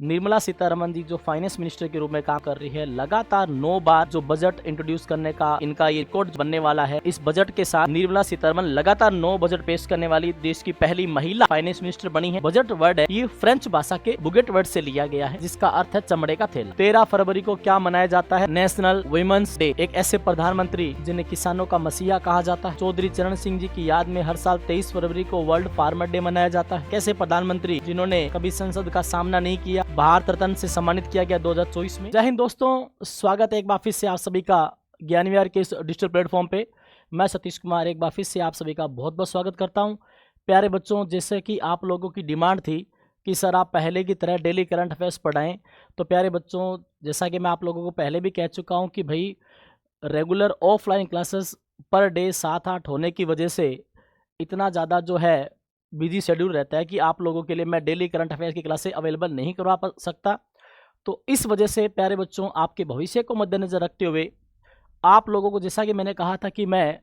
निर्मला सीतारमण जी जो finance minister के रूप में काम कर रही है, लगातार 9 बार जो बजट इंट्रोड्यूस करने का इनका ये रिकॉर्ड बनने वाला है। इस बजट के साथ निर्मला सीतारमण लगातार 9 बजट पेश करने वाली देश की पहली महिला फाइनेंस मिनिस्टर बनी है। बजट वर्ड है ये फ्रेंच भाषा के बुगेट वर्ड से लिया गया है, जिसका अर्थ है चमड़े का थैला। 13 फरवरी को क्या मनाया जाता है? National women's day. एक ऐसे प्रधानमंत्री जिन्हें किसानों का मसीहा कहा जाता है। चौधरी चरण सिंह जी की याद में हर साल 23 फरवरी को वर्ल्ड फार्मर डे मनाया जाता है। कैसे प्रधानमंत्री जिन्होंने कभी संसद का सामना नहीं किया, भारत रत्न से सम्मानित किया गया 2024 में। जय हिंद दोस्तों, स्वागत है एक बार फिर से आप सभी का ज्ञान विहार के इस डिजिटल प्लेटफॉर्म पे। मैं सतीश कुमार एक बार फिर से आप सभी का बहुत बहुत स्वागत करता हूं। प्यारे बच्चों, जैसे कि आप लोगों की डिमांड थी कि सर आप पहले की तरह डेली करंट अफेयर्स पढ़ाएं, तो प्यारे बच्चों जैसा कि मैं आप लोगों को पहले भी कह चुका हूं कि भाई regular offline classes per day 7-8 होने की वजह से इतना ज़्यादा जो है बिजी शेड्यूल रहता है कि आप लोगों के लिए मैं डेली करंट अफेयर्स की क्लासें अवेलेबल नहीं करवा सकता। तो इस वजह से प्यारे बच्चों, आपके भविष्य को मद्देनज़र रखते हुए आप लोगों को, जैसा कि मैंने कहा था कि मैं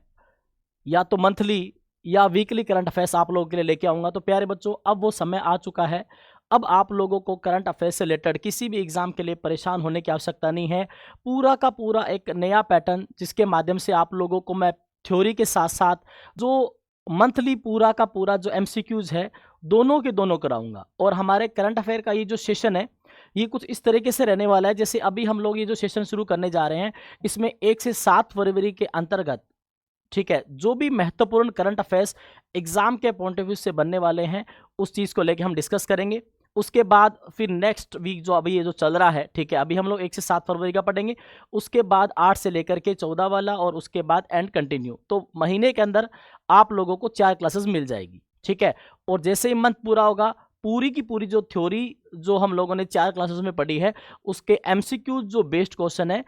या तो मंथली या वीकली करंट अफेयर्स आप लोगों के लिए लेके आऊँगा, तो प्यारे बच्चों अब वो समय आ चुका है। अब आप लोगों को करंट अफेयर्स से रिलेटेड किसी भी एग्ज़ाम के लिए परेशान होने की आवश्यकता नहीं है। पूरा का पूरा एक नया पैटर्न, जिसके माध्यम से आप लोगों को मैं थ्योरी के साथ साथ जो मंथली पूरा का पूरा जो एमसीक्यूज़ है, दोनों के दोनों कराऊंगा। और हमारे करंट अफेयर का ये जो सेशन है, ये कुछ इस तरीके से रहने वाला है जैसे अभी हम लोग ये जो सेशन शुरू करने जा रहे हैं, इसमें 1 से 7 फरवरी के अंतर्गत, ठीक है, जो भी महत्वपूर्ण करंट अफेयर्स एग्जाम के पॉइंट ऑफ व्यू से बनने वाले हैं, उस चीज़ को लेके हम डिस्कस करेंगे। उसके बाद फिर नेक्स्ट वीक जो अभी ये जो चल रहा है, ठीक है, अभी हम लोग 1 से 7 फरवरी का पढ़ेंगे। उसके बाद 8 से लेकर के 14 वाला, और उसके बाद एंड कंटिन्यू। तो महीने के अंदर आप लोगों को 4 क्लासेस मिल जाएगी, ठीक है। और जैसे ही मंथ पूरा होगा, पूरी की पूरी जो थ्योरी जो हम लोगों ने 4 क्लासेस में पढ़ी है, उसके एमसीक्यू जो बेस्ड क्वेश्चन है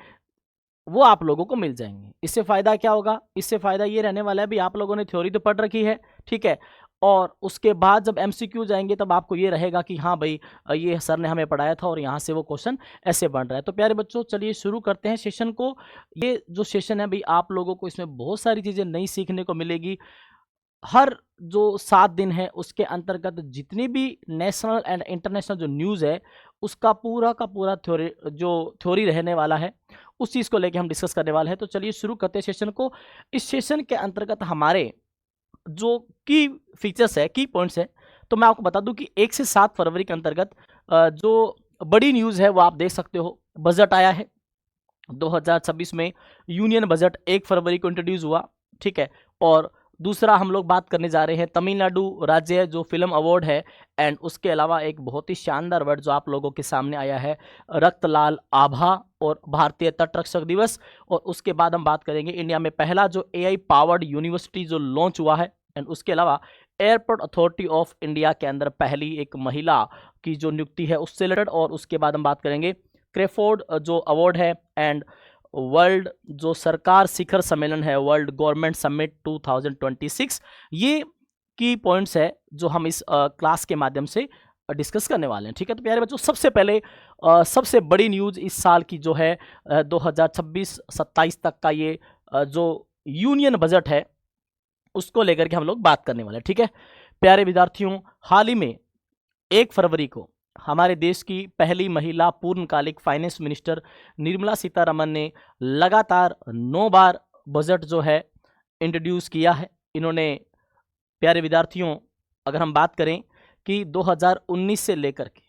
वो आप लोगों को मिल जाएंगे। इससे फ़ायदा क्या होगा? इससे फ़ायदा ये रहने वाला है भी, आप लोगों ने थ्योरी तो पढ़ रखी है, ठीक है, और उसके बाद जब एमसीक्यू जाएंगे तब आपको ये रहेगा कि हाँ भाई ये सर ने हमें पढ़ाया था और यहाँ से वो क्वेश्चन ऐसे बन रहा है। तो प्यारे बच्चों, चलिए शुरू करते हैं सेशन को। ये जो सेशन है भाई, आप लोगों को इसमें बहुत सारी चीज़ें नई सीखने को मिलेगी। हर जो 7 दिन है उसके अंतर्गत जितनी भी नेशनल एंड इंटरनेशनल जो न्यूज़ है, उसका पूरा का पूरा थ्योरी रहने वाला है, उस चीज़ को लेके हम डिस्कस करने वाले हैं। तो चलिए शुरू करते हैं सेशन को। इस सेशन के अंतर्गत हमारे जो की फीचर्स है, की पॉइंट्स है, तो मैं आपको बता दूं कि 1 से 7 फरवरी के अंतर्गत जो बड़ी न्यूज़ है वो आप देख सकते हो। बजट आया है 2026 में, यूनियन बजट 1 फरवरी को इंट्रोड्यूस हुआ, ठीक है। और दूसरा हम लोग बात करने जा रहे हैं तमिलनाडु राज्य जो फिल्म अवार्ड है, एंड उसके अलावा एक बहुत ही शानदार वर्ड जो आप लोगों के सामने आया है, रक्तलाल आभा और भारतीय तटरक्षक दिवस। और उसके बाद हम बात करेंगे इंडिया में पहला जो एआई पावर्ड यूनिवर्सिटी जो लॉन्च हुआ है, एंड उसके अलावा एयरपोर्ट अथॉरिटी ऑफ इंडिया के अंदर पहली एक महिला की जो नियुक्ति है उससे रिलेटेड। और उसके बाद हम बात करेंगे क्रेफोर्ड जो अवार्ड है, एंड वर्ल्ड जो सरकार शिखर सम्मेलन है, वर्ल्ड गवर्नमेंट समिट 2026। ये की पॉइंट्स है जो हम इस क्लास के माध्यम से डिस्कस करने वाले हैं, ठीक है। तो प्यारे बच्चों, सबसे पहले सबसे बड़ी न्यूज़ इस साल की जो है 2026-27 तक का ये जो यूनियन बजट है, उसको लेकर के हम लोग बात करने वाले हैं, ठीक है। प्यारे विद्यार्थियों, हाल ही में 1 फरवरी को हमारे देश की पहली महिला पूर्णकालिक फाइनेंस मिनिस्टर निर्मला सीतारमण ने लगातार 9 बार बजट जो है इंट्रोड्यूस किया है। इन्होंने, प्यारे विद्यार्थियों, अगर हम बात करें कि 2019 से लेकर के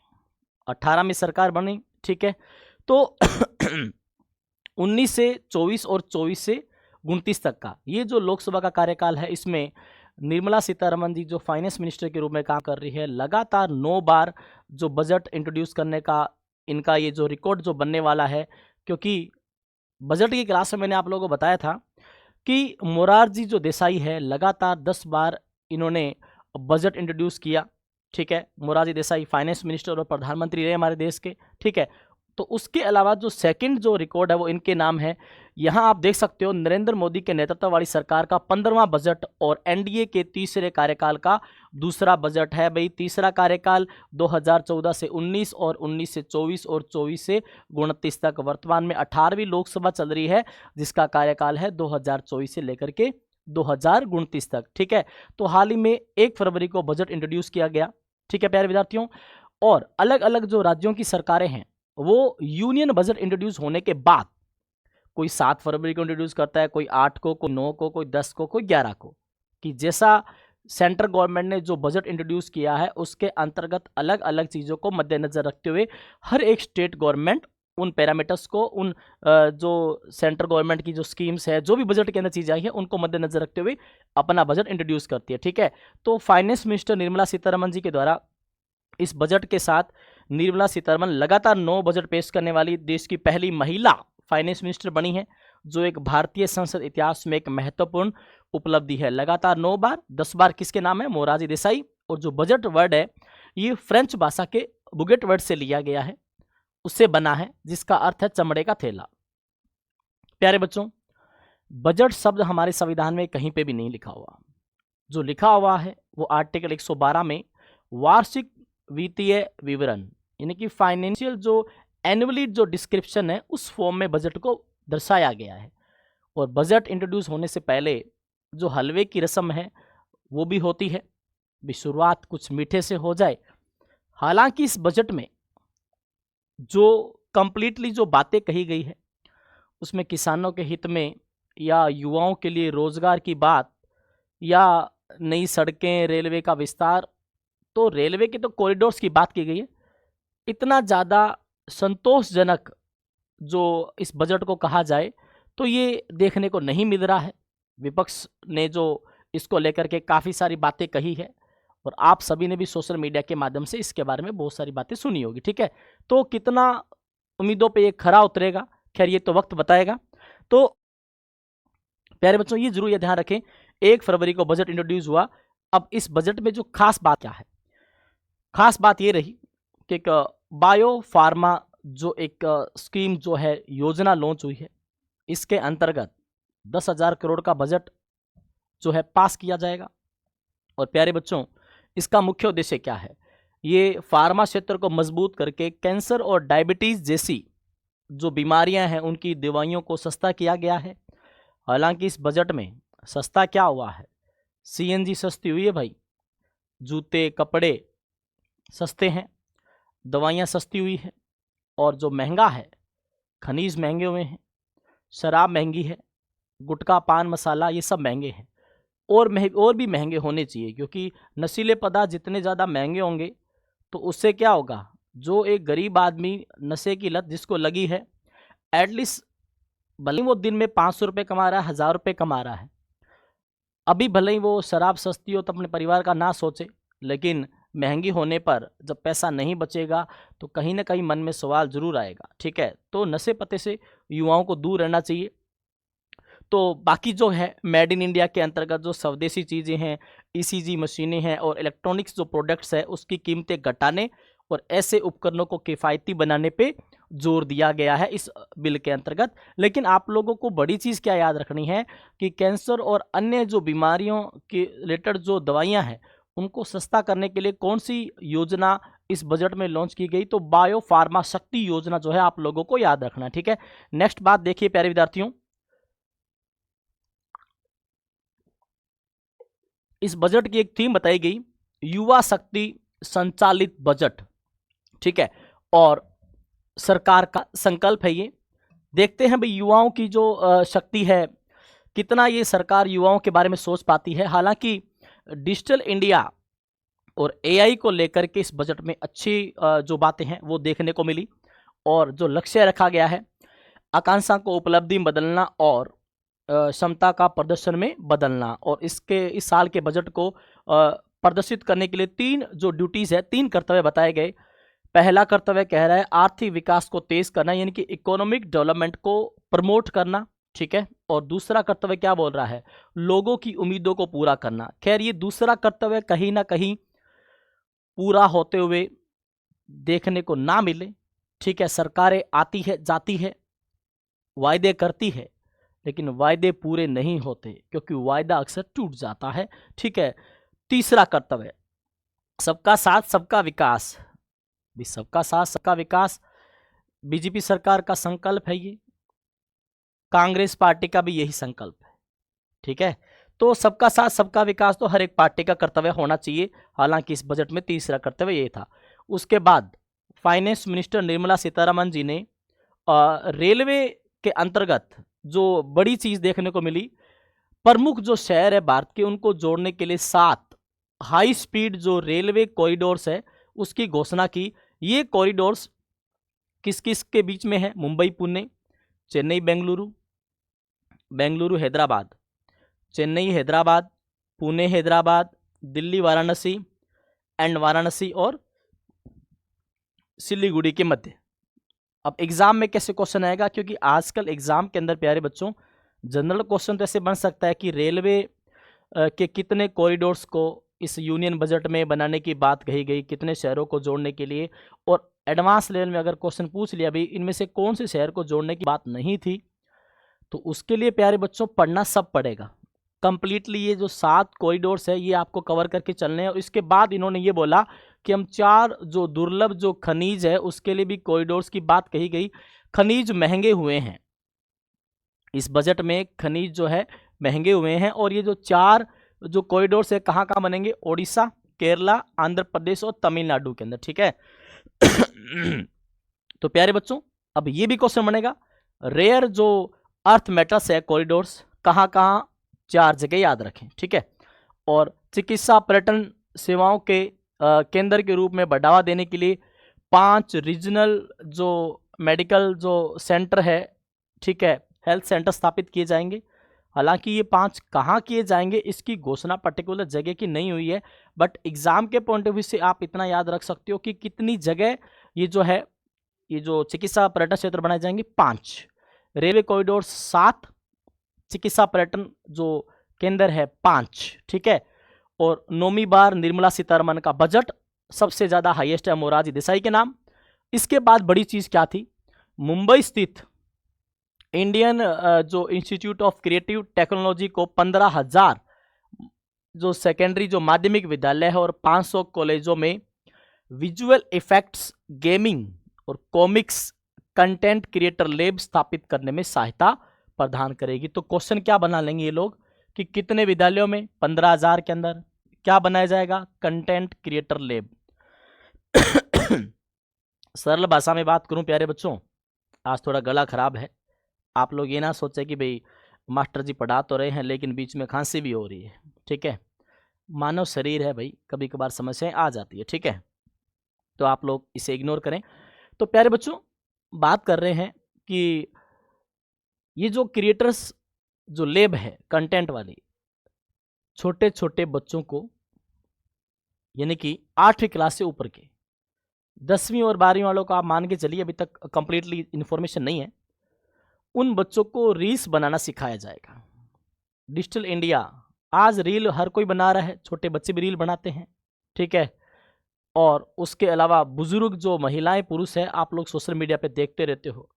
18 में सरकार बनी, ठीक है, तो 19 से 24 और 24 से 29 तक का ये जो लोकसभा का कार्यकाल है, इसमें निर्मला सीतारमण जी जो फाइनेंस मिनिस्टर के रूप में काम कर रही है, लगातार 9 बार जो बजट इंट्रोड्यूस करने का इनका ये जो रिकॉर्ड जो बनने वाला है। क्योंकि बजट की क्लास में मैंने आप लोगों को बताया था कि मोरारजी जो देसाई है, लगातार 10 बार इन्होंने बजट इंट्रोड्यूस किया, ठीक है। मोरारजी देसाई फाइनेंस मिनिस्टर और प्रधानमंत्री रहे हमारे देश के, ठीक है। तो उसके अलावा जो सेकंड जो रिकॉर्ड है वो इनके नाम है। यहाँ आप देख सकते हो, नरेंद्र मोदी के नेतृत्व वाली सरकार का 15वां बजट और एनडीए के तीसरे कार्यकाल का दूसरा बजट है। भाई तीसरा कार्यकाल 2014 से 19 और 19 से 24 और 24 से 29 तक। वर्तमान में 18वीं लोकसभा चल रही है, जिसका कार्यकाल है 2024 से लेकर के 2029 तक, ठीक है। तो हाल ही में 1 फरवरी को बजट इंट्रोड्यूस किया गया, ठीक है प्यारे विद्यार्थियों। और अलग अलग जो राज्यों की सरकारें हैं वो यूनियन बजट इंट्रोड्यूस होने के बाद, कोई 7 फरवरी को इंट्रोड्यूस करता है, कोई 8 को, कोई 9 को, कोई 10 को, कोई 11 को, कि जैसा सेंट्रल गवर्नमेंट ने जो बजट इंट्रोड्यूस किया है उसके अंतर्गत अलग अलग चीज़ों को मद्देनजर रखते हुए हर एक स्टेट गवर्नमेंट उन पैरामीटर्स को, उन जो सेंट्रल गवर्नमेंट की जो स्कीम्स है, जो भी बजट के अंदर चीज़ें आई है, उनको मद्देनजर रखते हुए अपना बजट इंट्रोड्यूस करती है। ठीक है, तो फाइनेंस मिनिस्टर निर्मला सीतारमण जी के द्वारा इस बजट के साथ निर्मला सीतारमण लगातार 9 बजट पेश करने वाली देश की पहली महिला फाइनेंस मिनिस्टर बनी है, जो एक भारतीय संसद इतिहास में एक महत्वपूर्ण उपलब्धि है। लगातार 9 बार, 10 बार किसके नाम है? मोरारजी देसाई। और जो बजट वर्ड है ये फ्रेंच भाषा के बुगेट वर्ड से लिया गया है, उससे बना है, जिसका अर्थ है चमड़े का थैला। प्यारे बच्चों, बजट शब्द हमारे संविधान में कहीं पे भी नहीं लिखा हुआ। जो लिखा हुआ है वो आर्टिकल 112 में वार्षिक वित्तीय विवरण, यानी कि फाइनेंशियल जो एनुअली जो डिस्क्रिप्शन है उस फॉर्म में बजट को दर्शाया गया है। और बजट इंट्रोड्यूस होने से पहले जो हलवे की रस्म है वो भी होती है, भी शुरुआत कुछ मीठे से हो जाए। हालांकि इस बजट में जो कंप्लीटली जो बातें कही गई है उसमें किसानों के हित में या युवाओं के लिए रोजगार की बात या नई सड़कें, रेलवे का विस्तार, तो रेलवे के तो कॉरिडोर्स की बात की गई है। इतना ज़्यादा संतोषजनक जो इस बजट को कहा जाए तो ये देखने को नहीं मिल रहा है। विपक्ष ने जो इसको लेकर के काफ़ी सारी बातें कही है और आप सभी ने भी सोशल मीडिया के माध्यम से इसके बारे में बहुत सारी बातें सुनी होगी। ठीक है, तो कितना उम्मीदों पे ये खरा उतरेगा, खैर ये तो वक्त बताएगा। तो प्यारे बच्चों, ये जरूर ये ध्यान रखें, 1 फरवरी को बजट इंट्रोड्यूस हुआ। अब इस बजट में जो खास बात क्या है? खास बात ये रही कि एक बायो फार्मा जो एक स्कीम जो है, योजना लॉन्च हुई है, इसके अंतर्गत 10,000 करोड़ का बजट जो है पास किया जाएगा। और प्यारे बच्चों, इसका मुख्य उद्देश्य क्या है? ये फार्मा क्षेत्र को मजबूत करके कैंसर और डायबिटीज़ जैसी जो बीमारियां हैं उनकी दवाइयों को सस्ता किया गया है। हालांकि इस बजट में सस्ता क्या हुआ है? सीएनजी सस्ती हुई है भाई, जूते कपड़े सस्ते हैं, दवाइयाँ सस्ती हुई है, और जो महंगा है, खनिज महंगे हुए हैं, शराब महंगी है, गुटखा पान मसाला ये सब महंगे हैं, और भी महंगे होने चाहिए, क्योंकि नशीले पदार्थ जितने ज़्यादा महंगे होंगे तो उससे क्या होगा? जो एक गरीब आदमी नशे की लत जिसको लगी है, एटलीस्ट भले ही वो दिन में 500 रुपये कमा रहा है, 1000 रुपये कमा रहा है, अभी भले ही वो शराब सस्ती हो तो अपने परिवार का ना सोचे, लेकिन महंगी होने पर जब पैसा नहीं बचेगा तो कहीं ना कहीं मन में सवाल जरूर आएगा। ठीक है, तो नशे पते से युवाओं को दूर रहना चाहिए। तो बाकी जो है मेड इन इंडिया के अंतर्गत जो स्वदेशी चीज़ें हैं, ईसीजी मशीनें हैं और इलेक्ट्रॉनिक्स जो प्रोडक्ट्स है उसकी कीमतें घटाने और ऐसे उपकरणों को किफ़ायती बनाने पे जोर दिया गया है इस बिल के अंतर्गत। लेकिन आप लोगों को बड़ी चीज़ क्या याद रखनी है कि कैंसर और अन्य जो बीमारियों के रिलेटेड जो दवाइयाँ हैं उनको सस्ता करने के लिए कौन सी योजना इस बजट में लॉन्च की गई? तो बायो फार्मा शक्ति योजना जो है आप लोगों को याद रखना है। ठीक है, नेक्स्ट बात देखिए प्यारे विद्यार्थियों, इस बजट की एक थीम बताई गई, युवा शक्ति संचालित बजट। ठीक है, और सरकार का संकल्प है ये। देखते हैं भाई युवाओं की जो शक्ति है, कितना ये सरकार युवाओं के बारे में सोच पाती है। हालांकि डिजिटल इंडिया और एआई को लेकर के इस बजट में अच्छी जो बातें हैं वो देखने को मिली, और जो लक्ष्य रखा गया है आकांक्षा को उपलब्धि में बदलना और क्षमता का प्रदर्शन में बदलना, और इस साल के बजट को प्रदर्शित करने के लिए 3 जो ड्यूटीज़ है, 3 कर्तव्य बताए गए। पहला कर्तव्य कह रहा है आर्थिक विकास को तेज करना, यानी कि इकोनॉमिक डेवलपमेंट को प्रमोट करना। ठीक है, और दूसरा कर्तव्य क्या बोल रहा है? लोगों की उम्मीदों को पूरा करना। खैर ये दूसरा कर्तव्य कहीं ना कहीं पूरा होते हुए देखने को ना मिले। ठीक है, सरकारें आती है जाती है, वायदे करती है, लेकिन वायदे पूरे नहीं होते क्योंकि वायदा अक्सर टूट जाता है। ठीक है, तीसरा कर्तव्य सबका साथ सबका विकास। भी सबका साथ सबका विकास बीजेपी सरकार का संकल्प है, ये कांग्रेस पार्टी का भी यही संकल्प है। ठीक है, तो सबका साथ सबका विकास तो हर एक पार्टी का कर्तव्य होना चाहिए। हालांकि इस बजट में तीसरा कर्तव्य ये था। उसके बाद फाइनेंस मिनिस्टर निर्मला सीतारमण जी ने रेलवे के अंतर्गत जो बड़ी चीज देखने को मिली, प्रमुख जो शहर है भारत के उनको जोड़ने के लिए 7 हाई स्पीड जो रेलवे कॉरिडोर्स है उसकी घोषणा की। ये कॉरिडोर्स किस किस के बीच में है? मुंबई पुणे, चेन्नई बेंगलुरु, बेंगलुरु हैदराबाद, चेन्नई हैदराबाद, पुणे हैदराबाद, दिल्ली वाराणसी एंड वाराणसी और सिलीगुड़ी के मध्य। अब एग्जाम में कैसे क्वेश्चन आएगा, क्योंकि आजकल एग्जाम के अंदर प्यारे बच्चों जनरल क्वेश्चन तो ऐसे बन सकता है कि रेलवे के कितने कॉरिडोर्स को इस यूनियन बजट में बनाने की बात कही गई, कितने शहरों को जोड़ने के लिए, और एडवांस लेवल में अगर क्वेश्चन पूछ लिया भाई इनमें से कौन से शहर को जोड़ने की बात नहीं थी, तो उसके लिए प्यारे बच्चों पढ़ना सब पड़ेगा कंप्लीटली। ये जो 7 कॉरिडोर्स है ये आपको कवर करके चलने हैं। और इसके बाद इन्होंने ये बोला कि हम 4 जो दुर्लभ जो खनिज है उसके लिए भी कॉरिडोर्स की बात कही गई। खनिज महंगे हुए हैं इस बजट में, खनिज जो है महंगे हुए हैं। और ये जो 4 जो कॉरिडोर्स है कहाँ कहाँ बनेंगे? ओडिशा, केरला, आंध्र प्रदेश और तमिलनाडु के अंदर, ठीक है। तो प्यारे बच्चों अब ये भी क्वेश्चन बनेगा, रेयर जो अर्थ मेटल्स है कॉरिडोर्स कहाँ कहाँ? 4 जगह याद रखें, ठीक है। और चिकित्सा पर्यटन सेवाओं के केंद्र के रूप में बढ़ावा देने के लिए 5 रीजनल जो मेडिकल जो सेंटर है, ठीक है, हेल्थ सेंटर स्थापित किए जाएंगे। हालांकि ये 5 कहाँ किए जाएंगे इसकी घोषणा पर्टिकुलर जगह की नहीं हुई है, बट एग्जाम के पॉइंट ऑफ व्यू से आप इतना याद रख सकते हो कि कितनी जगह ये जो है ये जो चिकित्सा पर्यटन क्षेत्र बनाए जाएंगे 5, रेलवे कॉरिडोर 7, चिकित्सा पर्यटन जो केंद्र है 5, ठीक है। और 9वीं बार निर्मला सीतारमण का बजट सबसे ज्यादा हाईएस्ट है मोरारजी देसाई के नाम। इसके बाद बड़ी चीज क्या थी? मुंबई स्थित इंडियन जो इंस्टीट्यूट ऑफ क्रिएटिव टेक्नोलॉजी को 15,000 जो सेकेंडरी जो माध्यमिक विद्यालय है और 500 कॉलेजों में विजुअल इफेक्ट्स, गेमिंग और कॉमिक्स कंटेंट क्रिएटर लैब स्थापित करने में सहायता प्रदान करेगी। तो क्वेश्चन क्या बना लेंगे ये लोग कि कितने विद्यालयों में? 15,000 के अंदर क्या बनाया जाएगा? Content creator lab. सरल भाषा में बात करूं प्यारे बच्चों, आज थोड़ा गला खराब है, आप लोग ये ना सोचे कि भाई मास्टर जी पढ़ा तो रहे हैं लेकिन बीच में खांसी भी हो रही है, ठीक है। मानव शरीर है भाई, कभी कभार समस्याएं आ जाती है, ठीक है, तो आप लोग इसे इग्नोर करें। तो प्यारे बच्चों बात कर रहे हैं कि ये जो क्रिएटर्स जो लैब है कंटेंट वाली, छोटे छोटे बच्चों को यानी कि 8वीं क्लास से ऊपर के, 10वीं और 12वीं वालों को आप मान के चलिए, अभी तक कंप्लीटली इंफॉर्मेशन नहीं है, उन बच्चों को रील्स बनाना सिखाया जाएगा। डिजिटल इंडिया, आज रील हर कोई बना रहा है, छोटे बच्चे भी रील बनाते हैं, ठीक है। और उसके अलावा बुजुर्ग जो महिलाएं पुरुष है, आप लोग सोशल मीडिया पे देखते रहते हो,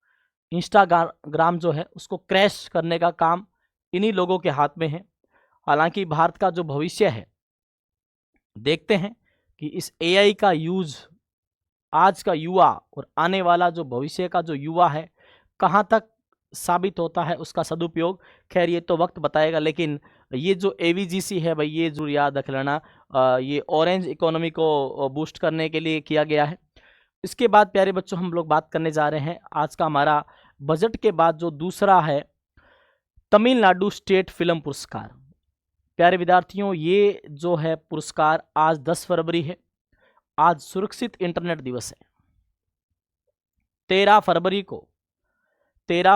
इंस्टाग्राम जो है उसको क्रैश करने का काम इन्हीं लोगों के हाथ में है। हालांकि भारत का जो भविष्य है, देखते हैं कि इस एआई का यूज आज का युवा और आने वाला जो भविष्य का जो युवा है कहाँ तक साबित होता है उसका सदुपयोग। खैर ये तो वक्त बताएगा, लेकिन ये जो एवीजीसी है भाई, ये जरूर याद रख लेना, ये ऑरेंज इकोनॉमी को बूस्ट करने के लिए किया गया है। इसके बाद प्यारे बच्चों हम लोग बात करने जा रहे हैं आज का हमारा बजट के बाद जो दूसरा है तमिलनाडु स्टेट फिल्म पुरस्कार। प्यारे विद्यार्थियों ये जो है पुरस्कार आज 10 फरवरी है, आज सुरक्षित इंटरनेट दिवस है। 13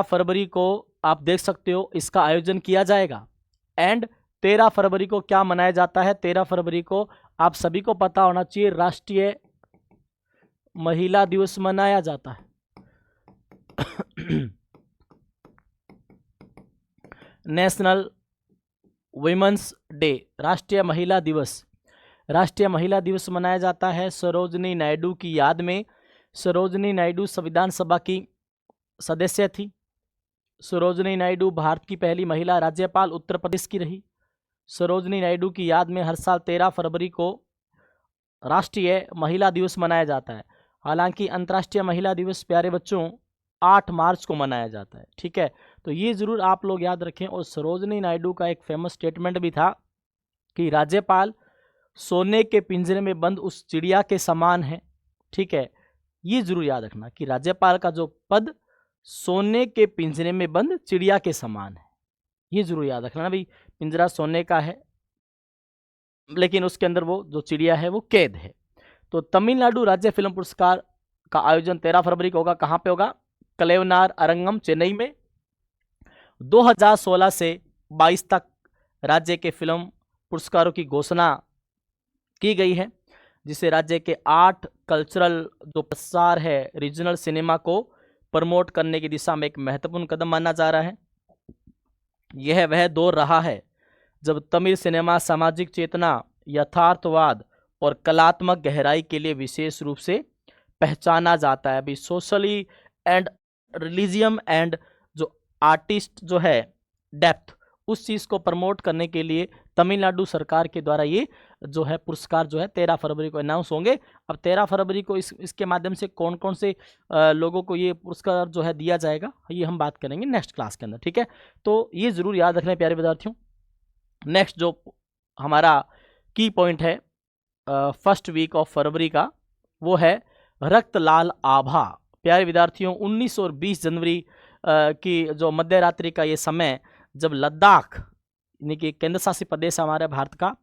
फरवरी को आप देख सकते हो इसका आयोजन किया जाएगा। एंड 13 फरवरी को क्या मनाया जाता है? 13 फरवरी को आप सभी को पता होना चाहिए राष्ट्रीय महिला दिवस मनाया जाता है। नेशनल वुमेन्स डे, राष्ट्रीय महिला दिवस, राष्ट्रीय महिला दिवस मनाया जाता है सरोजनी नायडू की याद में। सरोजनी नायडू संविधान सभा की सदस्य थी। सरोजनी नायडू भारत की पहली महिला राज्यपाल उत्तर प्रदेश की रही। सरोजनी नायडू की याद में हर साल 13 फरवरी को राष्ट्रीय महिला दिवस मनाया जाता है। हालांकि अंतर्राष्ट्रीय महिला दिवस प्यारे बच्चों 8 मार्च को मनाया जाता है, ठीक है। तो ये जरूर आप लोग याद रखें। और सरोजनी नायडू का एक फेमस स्टेटमेंट भी था कि राज्यपाल सोने के पिंजरे में बंद उस चिड़िया के समान है ठीक है, ये जरूर याद रखना कि राज्यपाल का जो पद सोने के पिंजरे में बंद चिड़िया के समान है। ये जरूर याद रखना ना भाई, पिंजरा सोने का है लेकिन उसके अंदर वो जो चिड़िया है वो कैद है। तो तमिलनाडु राज्य फिल्म पुरस्कार का आयोजन 13 फरवरी को होगा। कहाँ पे होगा? कलेवनार अरंगम चेन्नई में। 2016 से 22 तक राज्य के फिल्म पुरस्कारों की घोषणा की गई है, जिसे राज्य के 8 कल्चरल जो प्रसार है रीजनल सिनेमा को प्रमोट करने की दिशा में एक महत्वपूर्ण कदम माना जा रहा है। यह वह दौर रहा है जब तमिल सिनेमा सामाजिक चेतना, यथार्थवाद और कलात्मक गहराई के लिए विशेष रूप से पहचाना जाता है। अभी सोशली एंड रिलीजियम एंड जो आर्टिस्ट जो है डेप्थ, उस चीज़ को प्रमोट करने के लिए तमिलनाडु सरकार के द्वारा ये जो है पुरस्कार जो है 13 फरवरी को अनाउंस होंगे। अब 13 फरवरी को इसके माध्यम से कौन कौन से लोगों को ये पुरस्कार जो है दिया जाएगा, ये हम बात करेंगे नेक्स्ट क्लास के अंदर, ठीक है। तो ये ज़रूर याद रखना है प्यारे विद्यार्थियों। नेक्स्ट जो हमारा की पॉइंट है फर्स्ट वीक ऑफ फरवरी का, वो है रक्त लाल आभा। प्यारे विद्यार्थियों, 19 और 20 जनवरी की जो मध्य रात्रि का ये समय, जब लद्दाख यानी कि केंद्र शासित प्रदेश हमारे भारत का,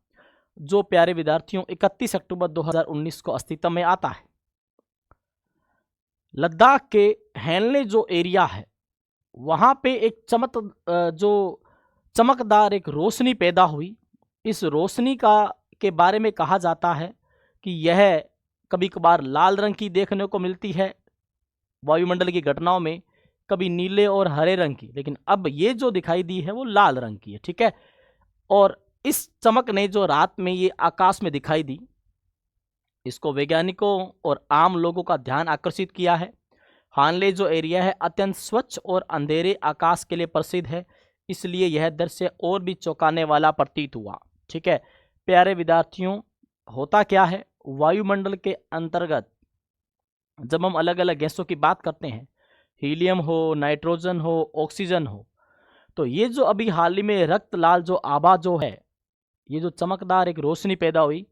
जो प्यारे विद्यार्थियों 31 अक्टूबर 2019 को अस्तित्व में आता है। लद्दाख के हेनले जो एरिया है वहां पे एक चमकदार एक रोशनी पैदा हुई। इस रोशनी के बारे में कहा जाता है कि यह कभी कभार लाल रंग की देखने को मिलती है वायुमंडल की घटनाओं में, कभी नीले और हरे रंग की, लेकिन अब ये जो दिखाई दी है वो लाल रंग की है, ठीक है। और इस चमक ने जो रात में ये आकाश में दिखाई दी, इसको वैज्ञानिकों और आम लोगों का ध्यान आकर्षित किया है। हानले जो एरिया है अत्यंत स्वच्छ और अंधेरे आकाश के लिए प्रसिद्ध है, इसलिए यह दृश्य और भी चौंकाने वाला प्रतीत हुआ, ठीक है। प्यारे विद्यार्थियों, होता क्या है, वायुमंडल के अंतर्गत जब हम अलग अलग गैसों की बात करते हैं, हीलियम हो, नाइट्रोजन हो, ऑक्सीजन हो, तो ये जो अभी हाल ही में रक्त लाल जो आभा जो है, ये जो चमकदार एक रोशनी पैदा हुई,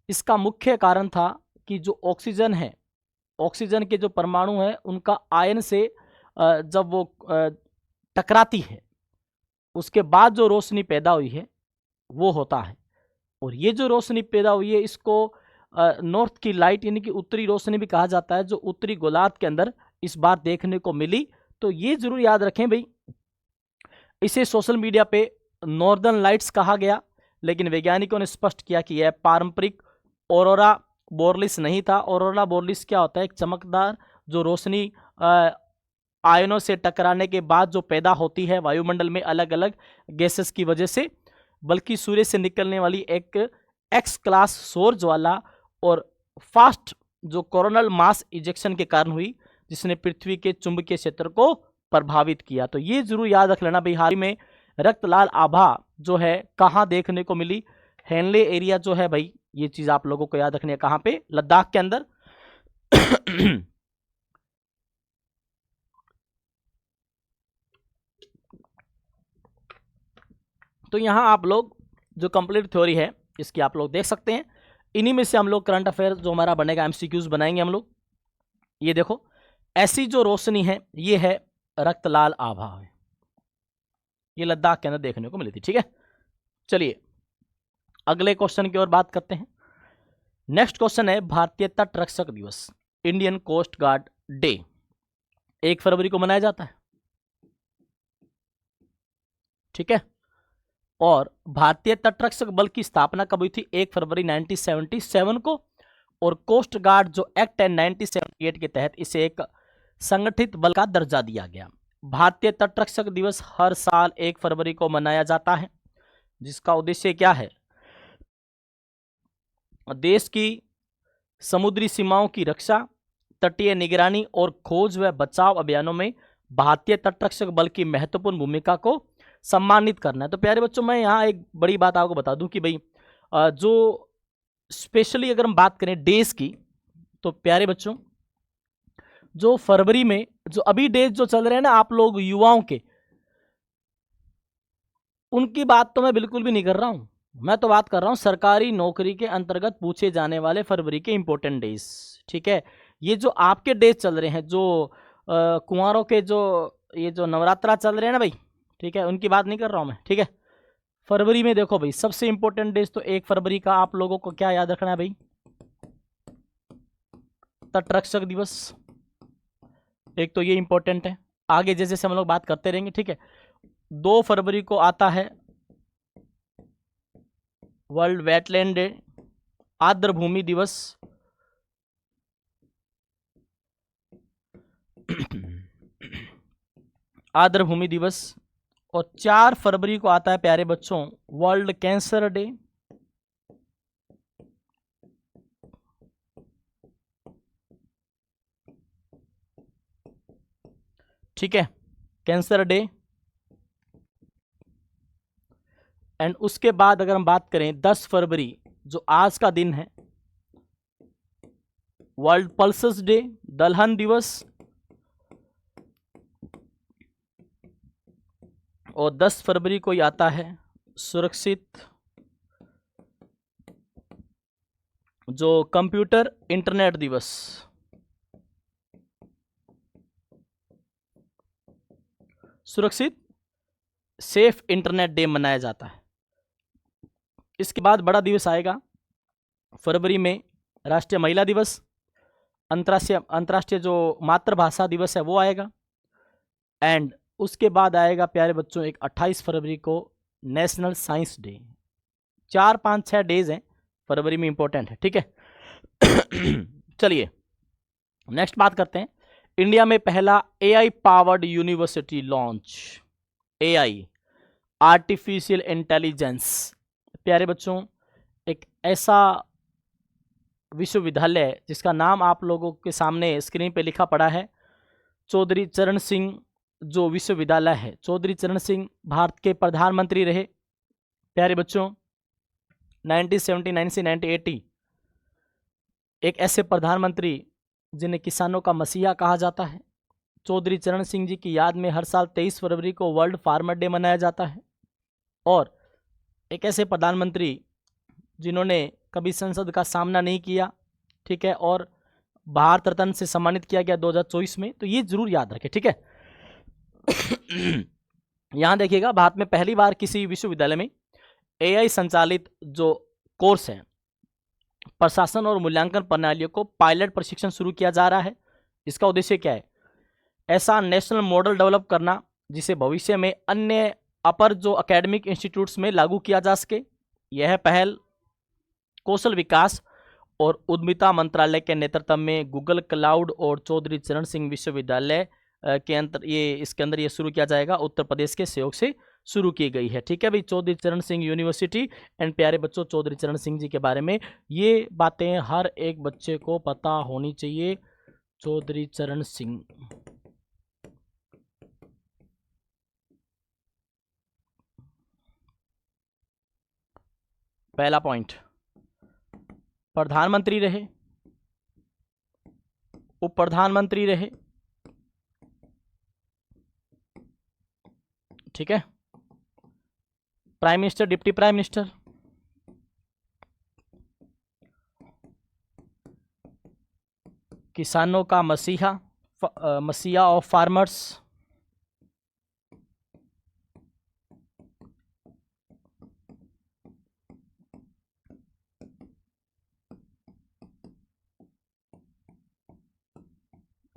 इसका मुख्य कारण था कि जो ऑक्सीजन है, ऑक्सीजन के जो परमाणु हैं उनका आयन से जब वो टकराती है, उसके बाद जो रोशनी पैदा हुई है वो होता है। और ये जो रोशनी पैदा हुई है इसको नॉर्थ की लाइट यानी कि उत्तरी रोशनी भी कहा जाता है, जो उत्तरी गोलार्ध के अंदर इस बार देखने को मिली। तो ये जरूर याद रखें भाई, इसे सोशल मीडिया पे नॉर्दर्न लाइट्स कहा गया, लेकिन वैज्ञानिकों ने स्पष्ट किया कि यह पारंपरिक ऑरोरा बोरलिस नहीं था। ऑरोरा बोरलिस क्या होता है? एक चमकदार जो रोशनी आयनों से टकराने के बाद जो पैदा होती है वायुमंडल में अलग अलग गैसेस की वजह से, बल्कि सूर्य से निकलने वाली एक एक्स क्लास सौर ज्वाला और फास्ट जो कोरोनल मास इजेक्शन के कारण हुई, जिसने पृथ्वी के चुंबकीय क्षेत्र को प्रभावित किया। तो ये जरूर याद रख लेना भाई, हाल ही में रक्त लाल आभा जो है कहाँ देखने को मिली? हेनले एरिया जो है भाई, ये चीज आप लोगों को याद रखनी है। कहाँ पे? लद्दाख के अंदर। तो यहां आप लोग जो कंप्लीट थ्योरी है इसकी आप लोग देख सकते हैं। इन्हीं में से हम लोग करंट अफेयर जो हमारा बनेगा एमसीक्यूज बनाएंगे हम लोग। ये देखो, ऐसी जो रोशनी है ये है रक्त लाल आभा है, ये लद्दाख के अंदर देखने को मिली थी, ठीक है। चलिए अगले क्वेश्चन की ओर बात करते हैं। नेक्स्ट क्वेश्चन है भारतीय तट रक्षक दिवस, इंडियन कोस्ट गार्ड डे 1 फरवरी को मनाया जाता है, ठीक है। और भारतीय तटरक्षक बल की स्थापना कब हुई थी? 1 फरवरी 1977 को। और कोस्ट गार्ड जो एक्ट है 1978 के तहत इसे एक संगठित बल का दर्जा दिया गया। भारतीय तटरक्षक दिवस हर साल 1 फरवरी को मनाया जाता है, जिसका उद्देश्य क्या है? देश की समुद्री सीमाओं की रक्षा, तटीय निगरानी और खोज व बचाव अभियानों में भारतीय तटरक्षक बल की महत्वपूर्ण भूमिका को सम्मानित करना है। तो प्यारे बच्चों, मैं यहाँ एक बड़ी बात आपको बता दूं कि भाई जो स्पेशली अगर हम बात करें डेज की, तो प्यारे बच्चों जो फरवरी में जो अभी डेज जो चल रहे हैं ना आप लोग युवाओं के, उनकी बात तो मैं बिल्कुल भी नहीं कर रहा हूं। मैं तो बात कर रहा हूँ सरकारी नौकरी के अंतर्गत पूछे जाने वाले फरवरी के इंपॉर्टेंट डेज। ठीक है, ये जो आपके डेज चल रहे हैं, जो कुंवारों के जो ये जो नवरात्रा चल रहे हैं ना भाई, ठीक है, उनकी बात नहीं कर रहा हूँ मैं। ठीक है, फरवरी में देखो भाई सबसे इंपॉर्टेंट डेज तो 1 फरवरी का आप लोगों को क्या याद रखना है भाई, तटरक्षक दिवस। एक तो ये इंपॉर्टेंट है, आगे जैसे जैसे हम लोग बात करते रहेंगे। ठीक है, 2 फरवरी को आता है वर्ल्ड वेटलैंड डे, आर्द्र भूमि दिवस। आर्द्र भूमि दिवस। और 4 फरवरी को आता है प्यारे बच्चों वर्ल्ड कैंसर डे। ठीक है, कैंसर डे। एंड उसके बाद अगर हम बात करें 10 फरवरी, जो आज का दिन है, वर्ल्ड पल्सेस डे, दलहन दिवस। और 10 फरवरी को ही आता है सुरक्षित जो कंप्यूटर इंटरनेट दिवस। सुरक्षित सेफ इंटरनेट डे मनाया जाता है। इसके बाद बड़ा दिवस आएगा फरवरी में, राष्ट्रीय महिला दिवस, अंतर्राष्ट्रीय जो मातृभाषा दिवस है वो आएगा। एंड उसके बाद आएगा प्यारे बच्चों एक 28 फरवरी को नेशनल साइंस डे। 4, 5, 6 डेज हैं फरवरी में, इंपॉर्टेंट है। ठीक है, चलिए नेक्स्ट बात करते हैं। इंडिया में पहला AI powered university launch. AI, artificial intelligence. प्यारे बच्चों, एक ऐसा विश्वविद्यालय जिसका नाम आप लोगों के सामने स्क्रीन पे लिखा पड़ा है, चौधरी चरण सिंह जो विश्वविद्यालय है। चौधरी चरण सिंह भारत के प्रधानमंत्री रहे प्यारे बच्चों 1979 से 1980। एक ऐसे प्रधानमंत्री जिन्हें किसानों का मसीहा कहा जाता है। चौधरी चरण सिंह जी की याद में हर साल 23 फरवरी को वर्ल्ड फार्मर डे मनाया जाता है। और एक ऐसे प्रधानमंत्री जिन्होंने कभी संसद का सामना नहीं किया, ठीक है, और भारत रत्न से सम्मानित किया गया 2024 में, तो ये जरूर याद रखें। ठीक है, यहां देखिएगा, भारत में पहली बार किसी विश्वविद्यालय में एआई संचालित जो कोर्स है, प्रशासन और मूल्यांकन प्रणालियों को पायलट प्रशिक्षण शुरू किया जा रहा है। इसका उद्देश्य क्या है? ऐसा नेशनल मॉडल डेवलप करना जिसे भविष्य में अन्य अपर जो एकेडमिक इंस्टीट्यूट्स में लागू किया जा सके। यह पहल कौशल विकास और उद्यमिता मंत्रालय के नेतृत्व में गूगल क्लाउड और चौधरी चरण सिंह विश्वविद्यालय के अंतर इसके अंदर ये शुरू किया जाएगा, उत्तर प्रदेश के सहयोग से शुरू की गई है। ठीक है भाई, चौधरी चरण सिंह यूनिवर्सिटी। एंड प्यारे बच्चों, चौधरी चरण सिंह जी के बारे में ये बातें हर एक बच्चे को पता होनी चाहिए। चौधरी चरण सिंह, पहला पॉइंट, प्रधानमंत्री रहे, उप प्रधानमंत्री रहे। ठीक है, prime minister, deputy prime minister, किसानों का मसीहा, मसीहा of farmers,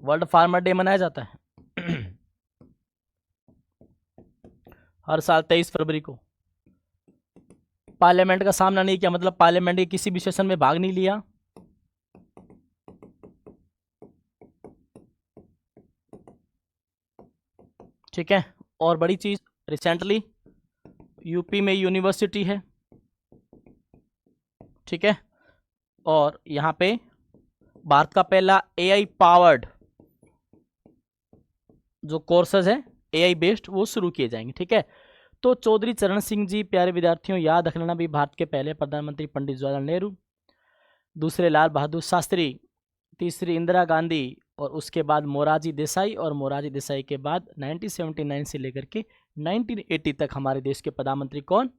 world farmer day मनाया जाता है हर साल 23 फरवरी को। पार्लियामेंट का सामना नहीं किया, मतलब पार्लियामेंट के किसी भी सेशन में भाग नहीं लिया। ठीक है, और बड़ी चीज, रिसेंटली यूपी में यूनिवर्सिटी है। ठीक है, और यहाँ पे भारत का पहला एआई पावर्ड जो कोर्सेज है एआई बेस्ड वो शुरू किए जाएंगे। ठीक है, तो चौधरी चरण सिंह जी प्यारे विद्यार्थियों याद रखना भी, भारत के पहले प्रधानमंत्री पंडित जवाहरलाल नेहरू, दूसरे लाल बहादुर शास्त्री, तीसरी इंदिरा गांधी, और उसके बाद मोरारजी देसाई, और मोरारजी देसाई के बाद 1979 से लेकर के 1980 तक हमारे देश के प्रधानमंत्री कौन?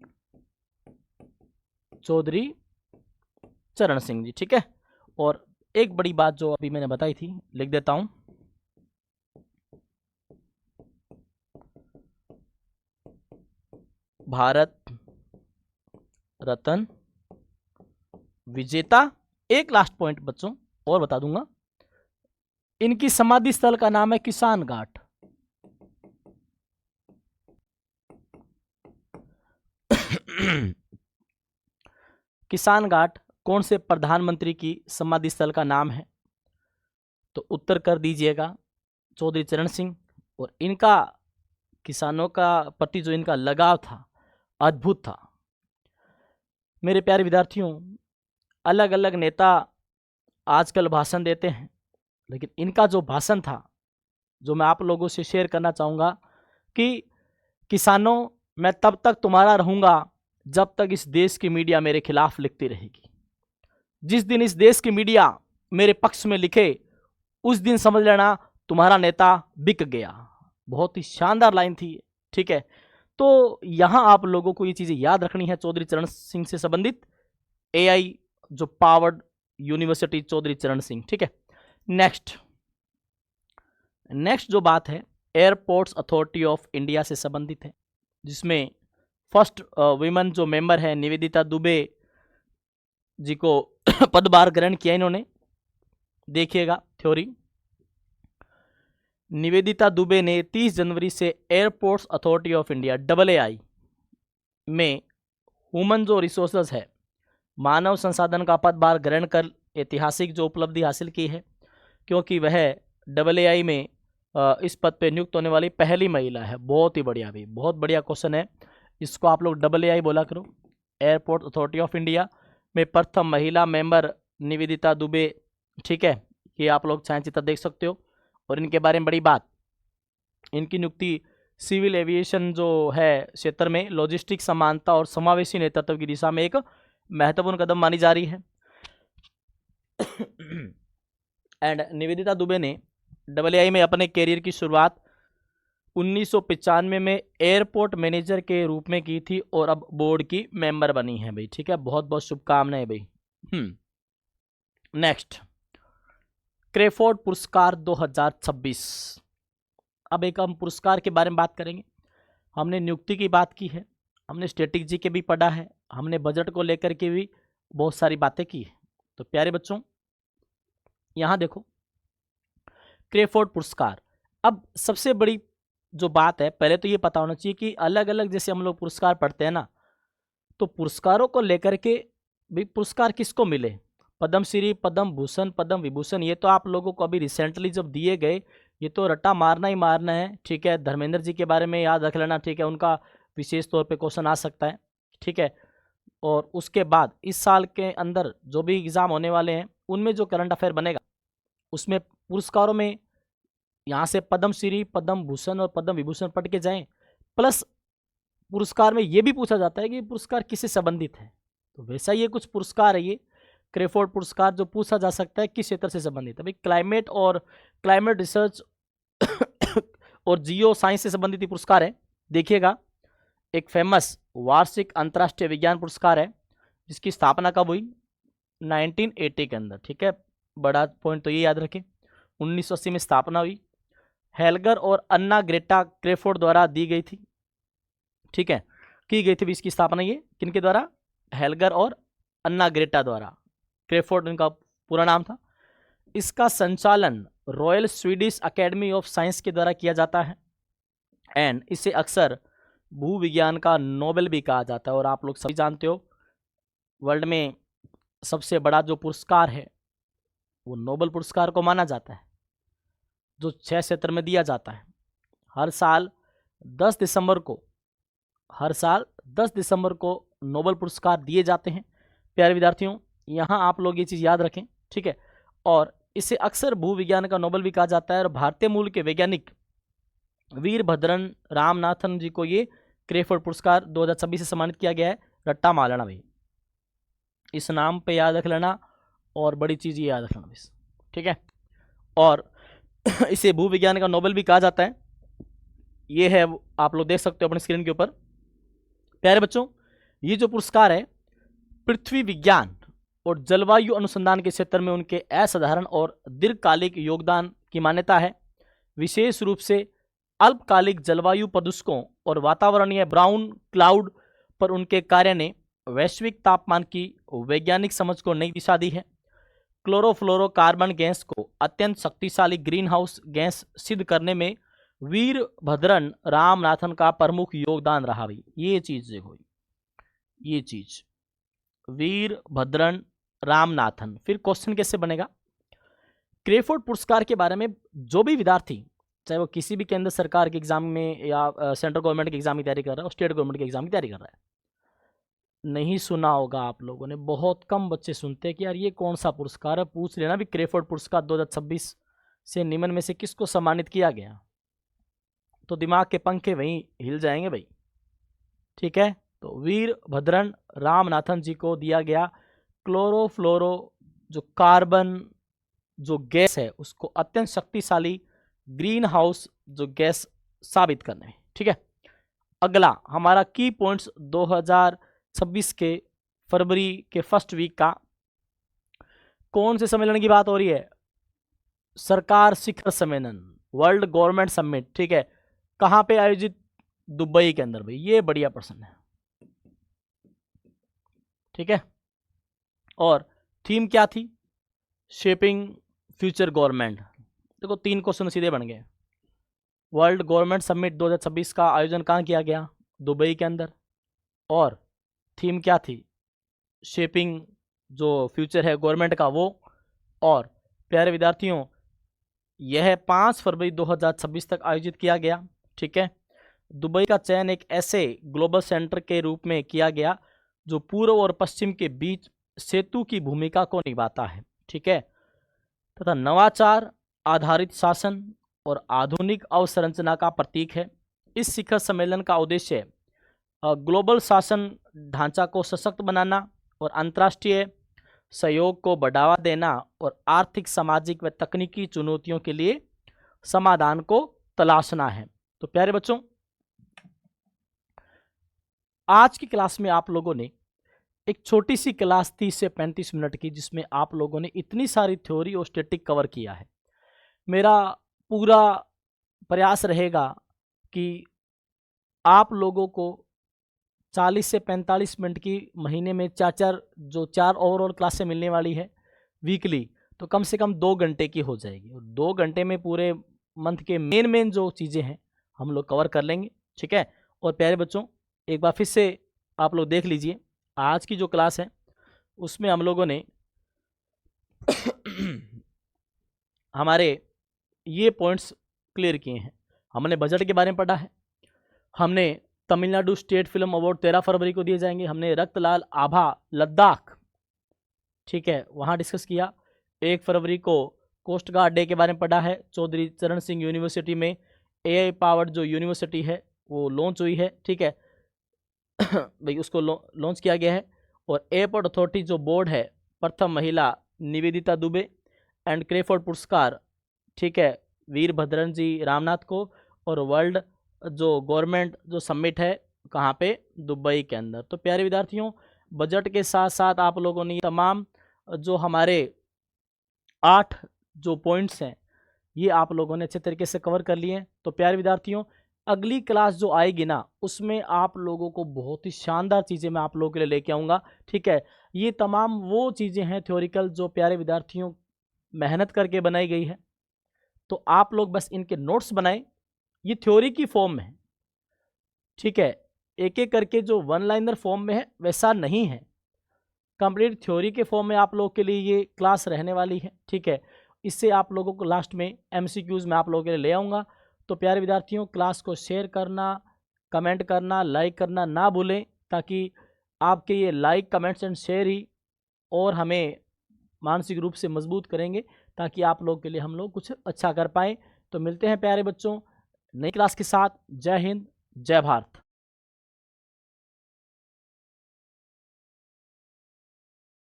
चौधरी चरण सिंह जी, ठीक है। और एक बड़ी बात जो अभी मैंने बताई थी, लिख देता हूं, भारत रत्न विजेता। एक लास्ट पॉइंट बच्चों और बता दूंगा, इनकी समाधि स्थल का नाम है किसान घाट। किसान घाट कौन से प्रधानमंत्री की समाधि स्थल का नाम है? तो उत्तर कर दीजिएगा चौधरी चरण सिंह। और इनका किसानों का प्रति जो इनका लगाव था, अद्भुत था। मेरे प्यारे विद्यार्थियों, अलग अलग नेता आजकल भाषण देते हैं, लेकिन इनका जो भाषण था, जो मैं आप लोगों से शेयर करना चाहूँगा कि किसानों, मैं तब तक तुम्हारा रहूँगा जब तक इस देश की मीडिया मेरे खिलाफ लिखती रहेगी। जिस दिन इस देश की मीडिया मेरे पक्ष में लिखे, उस दिन समझ लेना तुम्हारा नेता बिक गया। बहुत ही शानदार लाइन थी, ठीक है। तो यहाँ आप लोगों को ये चीज़ें याद रखनी है चौधरी चरण सिंह से संबंधित। एआई जो पावर्ड यूनिवर्सिटी चौधरी चरण सिंह, ठीक है। नेक्स्ट जो बात है एयरपोर्ट्स अथॉरिटी ऑफ इंडिया से संबंधित है, जिसमें फर्स्ट विमेन जो मेंबर है निवेदिता दुबे जी को पदभार ग्रहण किया इन्होंने। देखिएगा थ्योरी, निवेदिता दुबे ने 30 जनवरी से airports authority of India AAI में ह्यूमन जो रिसोर्सेज है, मानव संसाधन का पदभार ग्रहण कर ऐतिहासिक जो उपलब्धि हासिल की है, क्योंकि वह AAI में इस पद पे नियुक्त होने वाली पहली महिला है। बहुत ही बढ़िया भाई, बहुत बढ़िया क्वेश्चन है। इसको आप लोग AAI बोला करो, एयरपोर्ट अथॉरिटी ऑफ इंडिया में प्रथम महिला मेंबर निवेदिता दुबे, ठीक है। ये आप लोग छायाचित्र देख सकते हो। और इनके बारे में बड़ी बात, इनकी नियुक्ति सिविल एविएशन जो है क्षेत्र में लॉजिस्टिक समानता और समावेशी नेतृत्व की दिशा में एक महत्वपूर्ण कदम मानी जा रही है। एंड निवेदिता दुबे ने AAI में अपने कैरियर की शुरुआत 1995 में एयरपोर्ट मैनेजर के रूप में की थी और अब बोर्ड की मेंबर बनी है भाई, ठीक है। बहुत बहुत शुभकामनाएं भाई। नेक्स्ट, क्रेफोर्ड पुरस्कार 2026। अब एक हम पुरस्कार के बारे में बात करेंगे। हमने नियुक्ति की बात की है, हमने स्ट्रेटेजी के भी पढ़ा है, हमने बजट को लेकर के भी बहुत सारी बातें की है। तो प्यारे बच्चों, यहाँ देखो क्रेफोर्ड पुरस्कार। अब सबसे बड़ी जो बात है, पहले तो ये पता होना चाहिए कि अलग अलग जैसे हम लोग पुरस्कार पढ़ते हैं ना, तो पुरस्कारों को लेकर के भी पुरस्कार किसको मिले, पद्मश्री, पद्म भूषण, पद्म विभूषण, ये तो आप लोगों को अभी रिसेंटली जब दिए गए, ये तो रट्टा मारना ही मारना है, ठीक है। धर्मेंद्र जी के बारे में याद रख लेना, ठीक है, उनका विशेष तौर पे क्वेश्चन आ सकता है, ठीक है। और उसके बाद इस साल के अंदर जो भी एग्ज़ाम होने वाले हैं, उनमें जो करंट अफेयर बनेगा, उसमें पुरस्कारों में यहाँ से पद्मश्री, पद्म भूषण और पद्म विभूषण पढ़ के जाएं। प्लस पुरस्कार में ये भी पूछा जाता है कि पुरस्कार किससे संबंधित है, तो वैसा ये कुछ पुरस्कार है, ये क्रेफोर्ड पुरस्कार जो पूछा जा सकता है किस क्षेत्र से संबंधित है। भाई क्लाइमेट रिसर्च और जियो साइंस से संबंधित ही पुरस्कार है। देखिएगा, एक फेमस वार्षिक अंतर्राष्ट्रीय विज्ञान पुरस्कार है, जिसकी स्थापना कब हुई, 1980 के अंदर, ठीक है। बड़ा पॉइंट तो ये याद रखें, 1980 में स्थापना हुई। हेल्गर और अन्ना ग्रेटा क्रेफोर्ड द्वारा दी गई थी, ठीक है, की गई थी इसकी स्थापना। ये किनके द्वारा, हेल्गर और अन्ना ग्रेटा द्वारा। क्रेफोर्ड इनका पूरा नाम था। इसका संचालन royal Swedish academy of science के द्वारा किया जाता है। एंड इसे अक्सर भूविज्ञान का नोबेल भी कहा जाता है। और आप लोग सभी जानते हो, वर्ल्ड में सबसे बड़ा जो पुरस्कार है वो नोबेल पुरस्कार को माना जाता है, जो 6 क्षेत्र में दिया जाता है। हर साल 10 दिसंबर को नोबेल पुरस्कार दिए जाते हैं। प्यारे विद्यार्थियों, यहाँ आप लोग ये चीज़ याद रखें, ठीक है। और इसे अक्सर भूविज्ञान का नोबेल भी कहा जाता है। और भारतीय मूल के वैज्ञानिक वीरभद्रन रामनाथन जी को ये क्रेफोर्ड पुरस्कार 2026 से सम्मानित किया गया है। रट्टा मारना भाई, इस नाम पे याद रख लेना, और बड़ी चीज़ ये याद रखना बस, ठीक है। और इसे भूविज्ञान का नोबेल भी कहा जाता है। ये है, आप लोग देख सकते हो अपनी स्क्रीन के ऊपर। प्यारे बच्चों, ये जो पुरस्कार है पृथ्वी विज्ञान और जलवायु अनुसंधान के क्षेत्र में उनके असाधारण और दीर्घकालिक योगदान की मान्यता है। विशेष रूप से अल्पकालिक जलवायु प्रदूषकों और वातावरणीय ब्राउन क्लाउड पर उनके कार्य ने वैश्विक तापमान की वैज्ञानिक समझ को नई दिशा दी है। क्लोरोफ्लोरोकार्बन गैस को अत्यंत शक्तिशाली ग्रीन हाउस गैस सिद्ध करने में वीरभद्रन रामनाथन का प्रमुख योगदान रहा। भाई ये चीज देखो, ये चीज वीरभद्रन रामनाथन। फिर क्वेश्चन कैसे बनेगा, क्रेफोर्ड पुरस्कार के बारे में जो भी विद्यार्थी, चाहे वो किसी भी केंद्र सरकार के एग्जाम में या सेंट्रल गवर्नमेंट के एग्जाम की तैयारी कर रहा है और स्टेट गवर्नमेंट के एग्जाम की तैयारी कर रहा है, नहीं सुना होगा आप लोगों ने। बहुत कम बच्चे सुनते हैं कि यार ये कौन सा पुरस्कार है। पूछ लेना भी क्रेफोर्ड पुरस्कार 2026 से निम्न में से किसको सम्मानित किया गया, तो दिमाग के पंखे वहीं हिल जाएंगे भाई। ठीक है, तो वीरभद्रन रामनाथन जी को दिया गया क्लोरोफ्लोरो जो कार्बन जो गैस है उसको अत्यंत शक्तिशाली ग्रीन हाउस जो गैस साबित करने में। ठीक है, अगला हमारा की पॉइंट्स 2026 के फरवरी के फर्स्ट वीक का कौन से सम्मेलन की बात हो रही है, सरकार शिखर सम्मेलन, वर्ल्ड गवर्नमेंट समिट। ठीक है, कहां पे आयोजित, दुबई के अंदर। भाई ये बढ़िया प्रश्न है। ठीक है, और थीम क्या थी, शेपिंग फ्यूचर गवर्नमेंट। देखो 3 क्वेश्चन सीधे बन गए। वर्ल्ड गवर्नमेंट समिट 2026 का आयोजन कहाँ किया गया, दुबई के अंदर, और थीम क्या थी, शेपिंग जो फ्यूचर है गवर्नमेंट का वो। और प्यारे विद्यार्थियों यह 5 फरवरी 2026 तक आयोजित किया गया। ठीक है, दुबई का चयन एक ऐसे ग्लोबल सेंटर के रूप में किया गया जो पूर्व और पश्चिम के बीच सेतु की भूमिका को निभाता है। ठीक है, तथा नवाचार आधारित शासन और आधुनिक अवसंरचना का प्रतीक है। इस शिखर सम्मेलन का उद्देश्य ग्लोबल शासन ढांचा को सशक्त बनाना और अंतर्राष्ट्रीय सहयोग को बढ़ावा देना और आर्थिक, सामाजिक व तकनीकी चुनौतियों के लिए समाधान को तलाशना है। तो प्यारे बच्चों, आज की क्लास में आप लोगों ने एक छोटी सी क्लास 30 से 35 मिनट की, जिसमें आप लोगों ने इतनी सारी थ्योरी और स्टैटिक कवर किया है। मेरा पूरा प्रयास रहेगा कि आप लोगों को 40 से 45 मिनट की महीने में 4 ओवरऑल क्लासें मिलने वाली है वीकली, तो कम से कम 2 घंटे की हो जाएगी। और 2 घंटे में पूरे मंथ के मेन जो चीज़ें हैं हम लोग कवर कर लेंगे। ठीक है, और प्यारे बच्चों एक बार फिर से आप लोग देख लीजिए, आज की जो क्लास है उसमें हम लोगों ने हमारे ये पॉइंट्स क्लियर किए हैं। हमने बजट के बारे में पढ़ा है, हमने तमिलनाडु स्टेट फिल्म अवार्ड 13 फरवरी को दिए जाएंगे, हमने रक्तलाल आभा लद्दाख, ठीक है, वहाँ डिस्कस किया। 1 फरवरी को कोस्ट गार्ड डे के बारे में पढ़ा है। चौधरी चरण सिंह यूनिवर्सिटी में AI पावर्ड जो यूनिवर्सिटी है वो लॉन्च हुई है। ठीक है भाई, उसको लॉन्च किया गया है। और एयरपोर्ट अथॉरिटी जो बोर्ड है, प्रथम महिला निवेदिता दुबे एंड क्रेफोर्ड पुरस्कार, ठीक है, वीरभद्रन जी रामनाथ को। और वर्ल्ड जो गवर्नमेंट जो समिट है कहाँ पे, दुबई के अंदर। तो प्यारे विद्यार्थियों, बजट के साथ साथ आप लोगों ने तमाम जो हमारे 8 जो पॉइंट्स हैं ये आप लोगों ने अच्छे तरीके से कवर कर लिए हैं। तो प्यारे विद्यार्थियों, अगली क्लास जो आएगी ना उसमें आप लोगों को बहुत ही शानदार चीज़ें मैं आप लोगों के लिए लेके आऊँगा। ठीक है, ये तमाम वो चीज़ें हैं थ्योरिकल जो प्यारे विद्यार्थियों मेहनत करके बनाई गई है। तो आप लोग बस इनके नोट्स बनाएं, ये थ्योरी की फॉर्म में है। ठीक है, एक एक करके जो 1 लाइनर फॉर्म में है वैसा नहीं है, कंप्लीट थ्योरी के फॉर्म में आप लोगों के लिए ये क्लास रहने वाली है। ठीक है, इससे आप लोगों को लास्ट में MCQs में आप लोगों के लिए ले आऊँगा। तो प्यारे विद्यार्थियों, क्लास को शेयर करना, कमेंट करना, लाइक करना ना भूलें, ताकि आपके ये लाइक, कमेंट्स एंड शेयर ही और हमें मानसिक रूप से मजबूत करेंगे, ताकि आप लोगों के लिए हम लोग कुछ अच्छा कर पाएँ। तो मिलते हैं प्यारे बच्चों नई क्लास के साथ। जय हिंद, जय भारत।